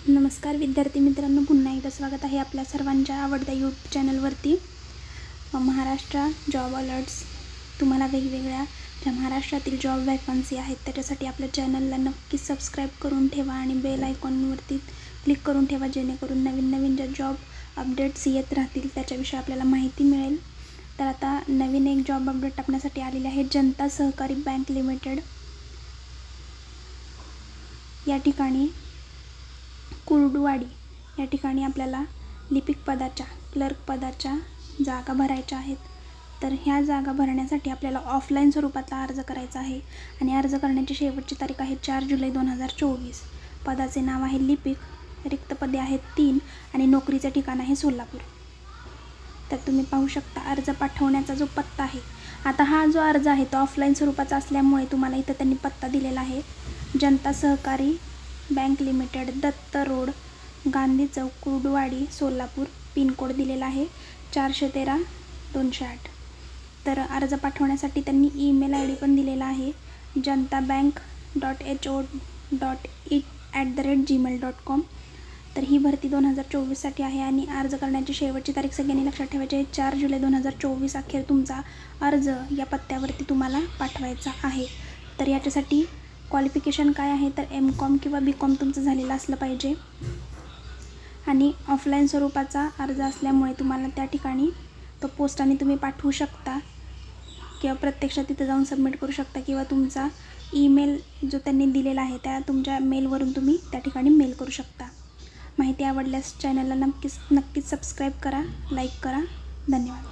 नमस्कार विद्यार्थी मित्रांनो, पुन्हा एकदा स्वागत आहे आपल्या सर्वांच्या आवडत्या यूट्यूब चॅनलवरती महाराष्ट्र जॉब अलर्ट्स। तुम्हाला वेगवेगळ्या ज्या महाराष्ट्रातील जॉब वॅकन्सी आहेत त्याच्यासाठी आपल्या चॅनलला नक्की सबस्क्राईब करून ठेवा आणि बेल आयकॉनवरती क्लिक करून ठेवा, जेणेकरून नवीन ज्या जॉब अपडेट्स येत राहतील त्याच्याविषयी आपल्याला माहिती मिळेल। तर आता नवीन एक जॉब अपडेट टाकण्यासाठी आलेले आहे। जनता सहकारी बँक लिमिटेड या ठिकाणी कुर्डुवाडी या ठिकाणी आपल्याला लिपिक पदाच्या क्लर्क पदाच्या जागा भरायच्या आहेत। तर ह्या जागा भरण्यासाठी आपल्याला ऑफलाईन स्वरूपातला अर्ज करायचा आहे आणि अर्ज करण्याची शेवटची तारीख आहे 4 जुलै 2024। पदाचे नाव आहे लिपिक, रिक्त पदे आहेत 3 आणि नोकरीचे ठिकाण आहे सोलापूर। तर तुम्ही पाहू शकता अर्ज पाठवण्याचा जो पत्ता आहे, आता हा जो अर्ज आहे तो ऑफलाईन स्वरूपाचा असल्यामुळे तुम्हाला इथं त्यांनी पत्ता दिलेला आहे। Janata Sahakari bank limited, Datta road, Gandhi Chowk, Kurduwadi, Solapur. Pin code दिलेला आहे 413-208। तर अर्ज पाठवण्यासाठी त्यांनी ईमेल ID पण दिलेला आहे jantabank.ho.it@gmail.com। तर ही भरती 2024 साठी आहे आणि अर्ज करण्याची शेवटची तारीख सगळ्यांनी लक्षात ठेवायची आहे 4 जुलै 2024 अखेर तुमचा अर्ज या पत्त्यावरती तुम्हाला पाठवायचा आहे। तर याच्यासाठी क्वालिफिकेशन काय आहे तर MCOM किंवा BCOM तुमचं झालेलं असलं पाहिजे आणि ऑफलाईन स्वरूपाचा अर्ज असल्यामुळे तुम्हाला त्या ठिकाणी तो पोस्टाने तुम्ही पाठवू शकता किंवा प्रत्यक्षात तिथे जाऊन सबमिट करू शकता किंवा तुमचा ईमेल जो त्यांनी दिलेला आहे त्या तुमच्या मेलवरून तुम्ही त्या ठिकाणी मेल करू शकता। माहिती आवडल्यास चॅनलला नक्कीच सबस्क्राईब करा, लाईक करा। धन्यवाद।